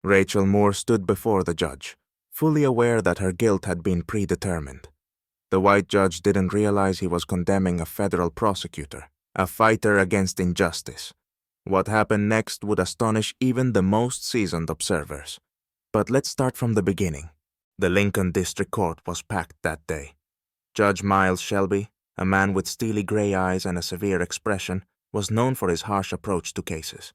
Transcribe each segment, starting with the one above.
Rachel Moore stood before the judge, fully aware that her guilt had been predetermined. The white judge didn't realize he was condemning a federal prosecutor, a fighter against injustice. What happened next would astonish even the most seasoned observers. But let's start from the beginning. The Lincoln District Court was packed that day. Judge Miles Shelby, a man with steely gray eyes and a severe expression, was known for his harsh approach to cases.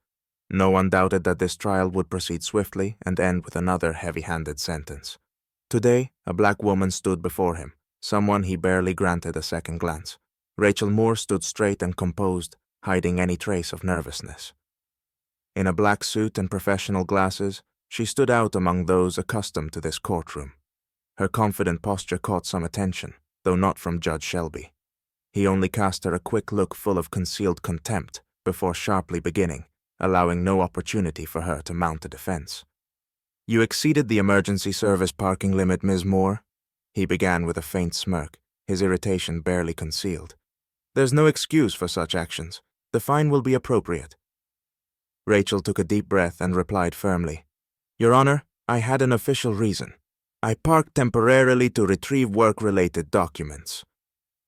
No one doubted that this trial would proceed swiftly and end with another heavy-handed sentence. Today, a black woman stood before him, someone he barely granted a second glance. Rachel Moore stood straight and composed, hiding any trace of nervousness. In a black suit and professional glasses, she stood out among those accustomed to this courtroom. Her confident posture caught some attention, though not from Judge Shelby. He only cast her a quick look full of concealed contempt before sharply beginning, allowing no opportunity for her to mount a defense. "You exceeded the emergency service parking limit, Ms. Moore," he began with a faint smirk, his irritation barely concealed. "There's no excuse for such actions. The fine will be appropriate." Rachel took a deep breath and replied firmly, "Your Honor, I had an official reason. I parked temporarily to retrieve work-related documents."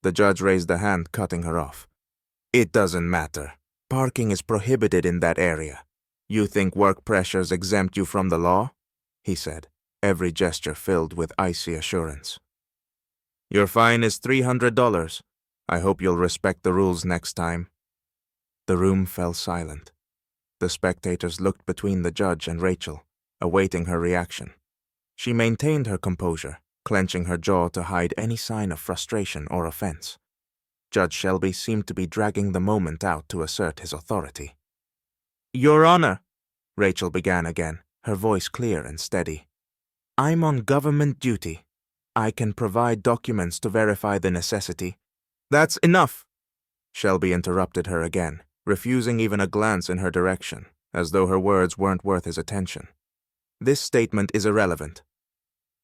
The judge raised a hand, cutting her off. "It doesn't matter. Parking is prohibited in that area. You think work pressures exempt you from the law?" he said, every gesture filled with icy assurance. "Your fine is $300. I hope you'll respect the rules next time." The room fell silent. The spectators looked between the judge and Rachel, awaiting her reaction. She maintained her composure, clenching her jaw to hide any sign of frustration or offense. Judge Shelby seemed to be dragging the moment out to assert his authority. "Your Honor," Rachel began again, her voice clear and steady. "I'm on government duty. I can provide documents to verify the necessity." "That's enough," Shelby interrupted her again, refusing even a glance in her direction, as though her words weren't worth his attention. "This statement is irrelevant."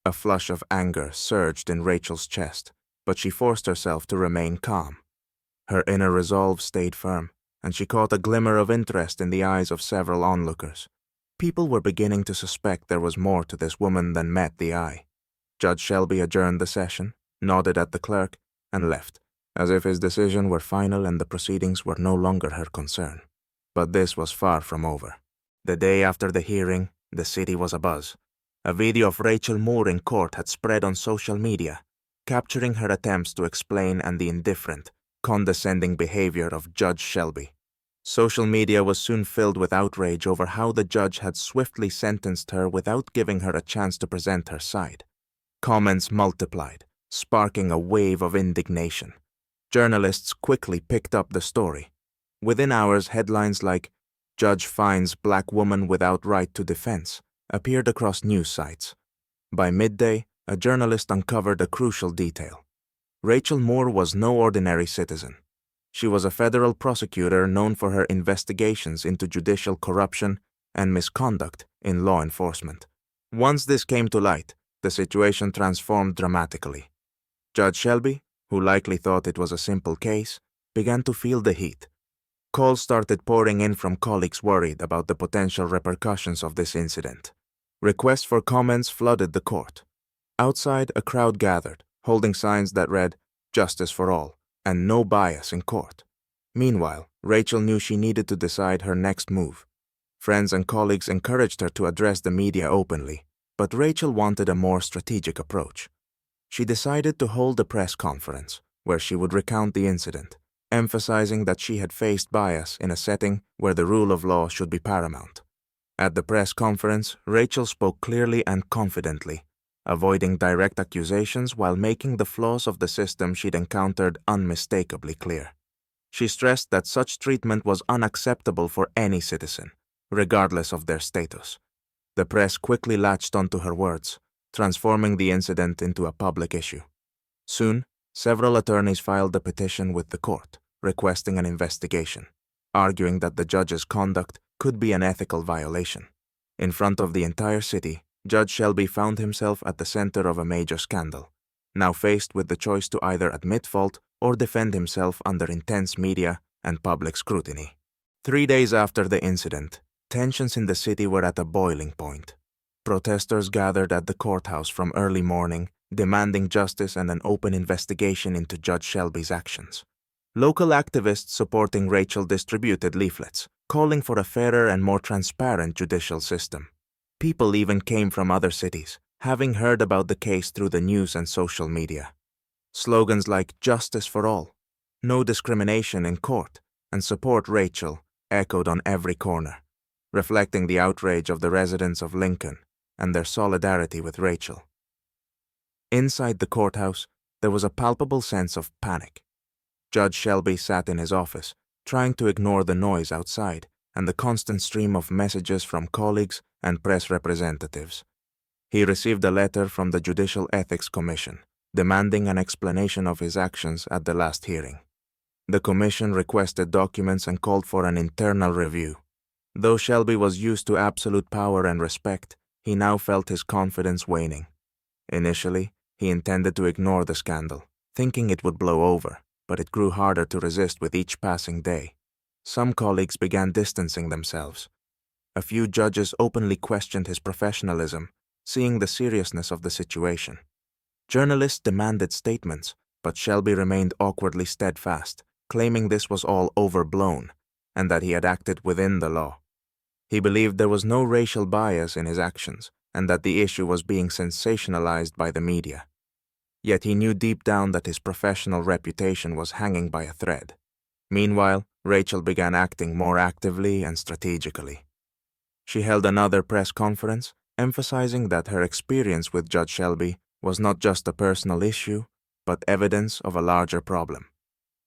A flush of anger surged in Rachel's chest, but she forced herself to remain calm. Her inner resolve stayed firm, and she caught a glimmer of interest in the eyes of several onlookers. People were beginning to suspect there was more to this woman than met the eye. Judge Shelby adjourned the session, nodded at the clerk, and left, as if his decision were final and the proceedings were no longer her concern. But this was far from over. The day after the hearing, the city was abuzz. A video of Rachel Moore in court had spread on social media, capturing her attempts to explain and the indifferent, condescending behavior of Judge Shelby. Social media was soon filled with outrage over how the judge had swiftly sentenced her without giving her a chance to present her side. Comments multiplied, sparking a wave of indignation. Journalists quickly picked up the story. Within hours, headlines like "Judge finds Black woman without right to defense" appeared across news sites. By midday, a journalist uncovered a crucial detail. Rachel Moore was no ordinary citizen. She was a federal prosecutor known for her investigations into judicial corruption and misconduct in law enforcement. Once this came to light, the situation transformed dramatically. Judge Shelby, who likely thought it was a simple case, began to feel the heat. Calls started pouring in from colleagues worried about the potential repercussions of this incident. Requests for comments flooded the court. Outside, a crowd gathered, holding signs that read, "Justice for all," and "No bias in court." Meanwhile, Rachel knew she needed to decide her next move. Friends and colleagues encouraged her to address the media openly, but Rachel wanted a more strategic approach. She decided to hold a press conference, where she would recount the incident, emphasizing that she had faced bias in a setting where the rule of law should be paramount. At the press conference, Rachel spoke clearly and confidently, avoiding direct accusations while making the flaws of the system she'd encountered unmistakably clear. She stressed that such treatment was unacceptable for any citizen, regardless of their status. The press quickly latched onto her words, transforming the incident into a public issue. Soon, several attorneys filed a petition with the court, requesting an investigation, arguing that the judge's conduct could be an ethical violation. In front of the entire city, Judge Shelby found himself at the center of a major scandal, now faced with the choice to either admit fault or defend himself under intense media and public scrutiny. 3 days after the incident, tensions in the city were at a boiling point. Protesters gathered at the courthouse from early morning, demanding justice and an open investigation into Judge Shelby's actions. Local activists supporting Rachel distributed leaflets, calling for a fairer and more transparent judicial system. People even came from other cities, having heard about the case through the news and social media. Slogans like "Justice for All," "No Discrimination in Court," and "Support Rachel" echoed on every corner, reflecting the outrage of the residents of Lincoln and their solidarity with Rachel. Inside the courthouse, there was a palpable sense of panic. Judge Shelby sat in his office, trying to ignore the noise outside and the constant stream of messages from colleagues and press representatives. He received a letter from the Judicial Ethics Commission, demanding an explanation of his actions at the last hearing. The commission requested documents and called for an internal review. Though Shelby was used to absolute power and respect, he now felt his confidence waning. Initially, he intended to ignore the scandal, thinking it would blow over, but it grew harder to resist with each passing day. Some colleagues began distancing themselves. A few judges openly questioned his professionalism, seeing the seriousness of the situation. Journalists demanded statements, but Shelby remained awkwardly steadfast, claiming this was all overblown and that he had acted within the law. He believed there was no racial bias in his actions and that the issue was being sensationalized by the media. Yet he knew deep down that his professional reputation was hanging by a thread. Meanwhile, Rachel began acting more actively and strategically. She held another press conference, emphasizing that her experience with Judge Shelby was not just a personal issue, but evidence of a larger problem.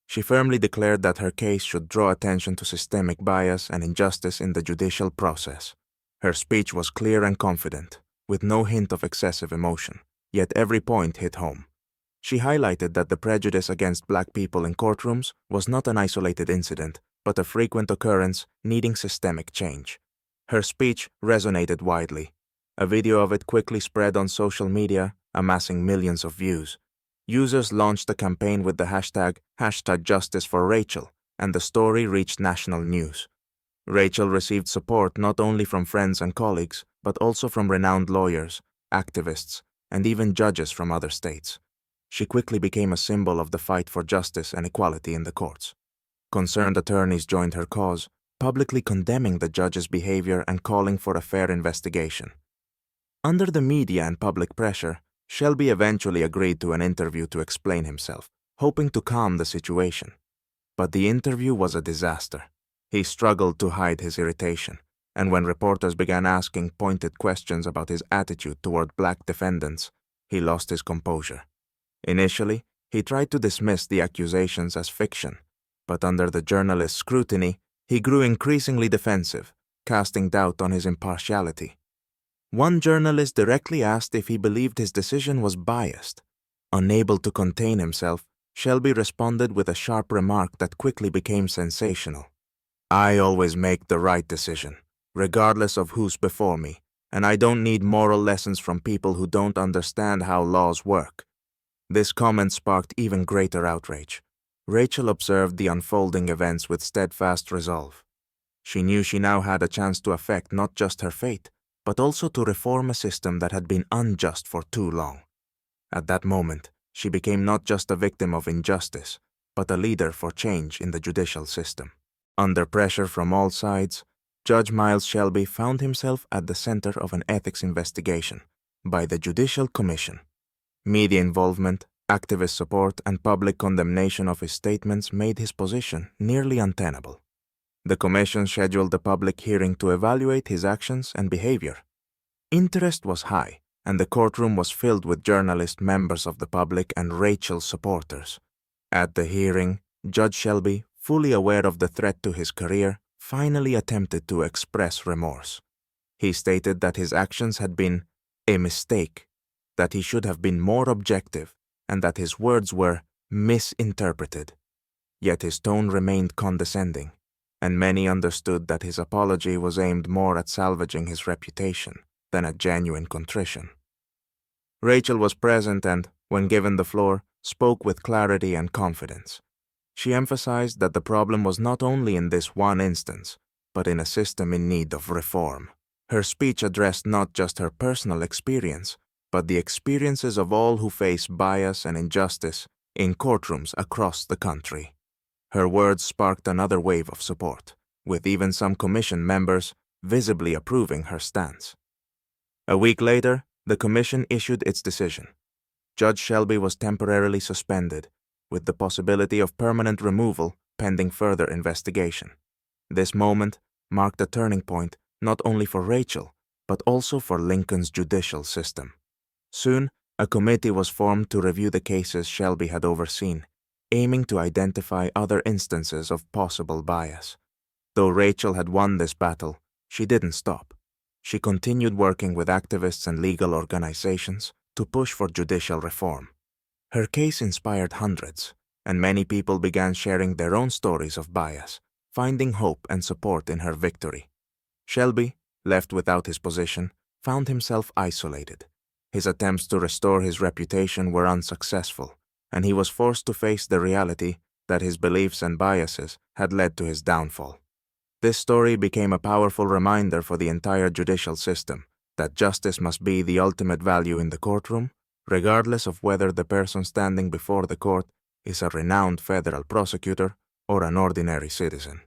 She firmly declared that her case should draw attention to systemic bias and injustice in the judicial process. Her speech was clear and confident, with no hint of excessive emotion, yet every point hit home. She highlighted that the prejudice against Black people in courtrooms was not an isolated incident, but a frequent occurrence needing systemic change. Her speech resonated widely. A video of it quickly spread on social media, amassing millions of views. Users launched a campaign with the hashtag #JusticeForRachel, and the story reached national news. Rachel received support not only from friends and colleagues, but also from renowned lawyers, activists, and even judges from other states. She quickly became a symbol of the fight for justice and equality in the courts. Concerned attorneys joined her cause, publicly condemning the judge's behavior and calling for a fair investigation. Under the media and public pressure, Shelby eventually agreed to an interview to explain himself, hoping to calm the situation. But the interview was a disaster. He struggled to hide his irritation, and when reporters began asking pointed questions about his attitude toward Black defendants, he lost his composure. Initially, he tried to dismiss the accusations as fiction, but under the journalist's scrutiny, he grew increasingly defensive, casting doubt on his impartiality. One journalist directly asked if he believed his decision was biased. Unable to contain himself, Shelby responded with a sharp remark that quickly became sensational. "I always make the right decision, regardless of who's before me, and I don't need moral lessons from people who don't understand how laws work." This comment sparked even greater outrage. Rachel observed the unfolding events with steadfast resolve. She knew she now had a chance to affect not just her fate, but also to reform a system that had been unjust for too long. At that moment, she became not just a victim of injustice, but a leader for change in the judicial system. Under pressure from all sides, Judge Miles Shelby found himself at the center of an ethics investigation by the Judicial Commission. Media involvement, activist support, and public condemnation of his statements made his position nearly untenable. The commission scheduled a public hearing to evaluate his actions and behavior. Interest was high, and the courtroom was filled with journalists, members of the public, and Rachel's supporters. At the hearing, Judge Shelby, fully aware of the threat to his career, finally attempted to express remorse. He stated that his actions had been a mistake, that he should have been more objective, and that his words were misinterpreted. Yet his tone remained condescending, and many understood that his apology was aimed more at salvaging his reputation than at genuine contrition. Rachel was present and, when given the floor, spoke with clarity and confidence. She emphasized that the problem was not only in this one instance, but in a system in need of reform. Her speech addressed not just her personal experience, but the experiences of all who face bias and injustice in courtrooms across the country. Her words sparked another wave of support, with even some commission members visibly approving her stance. A week later, the commission issued its decision. Judge Shelby was temporarily suspended, with the possibility of permanent removal pending further investigation. This moment marked a turning point not only for Rachel, but also for Lincoln's judicial system. Soon, a committee was formed to review the cases Shelby had overseen, aiming to identify other instances of possible bias. Though Rachel had won this battle, she didn't stop. She continued working with activists and legal organizations to push for judicial reform. Her case inspired hundreds, and many people began sharing their own stories of bias, finding hope and support in her victory. Shelby, left without his position, found himself isolated. His attempts to restore his reputation were unsuccessful, and he was forced to face the reality that his beliefs and biases had led to his downfall. This story became a powerful reminder for the entire judicial system that justice must be the ultimate value in the courtroom, regardless of whether the person standing before the court is a renowned federal prosecutor or an ordinary citizen.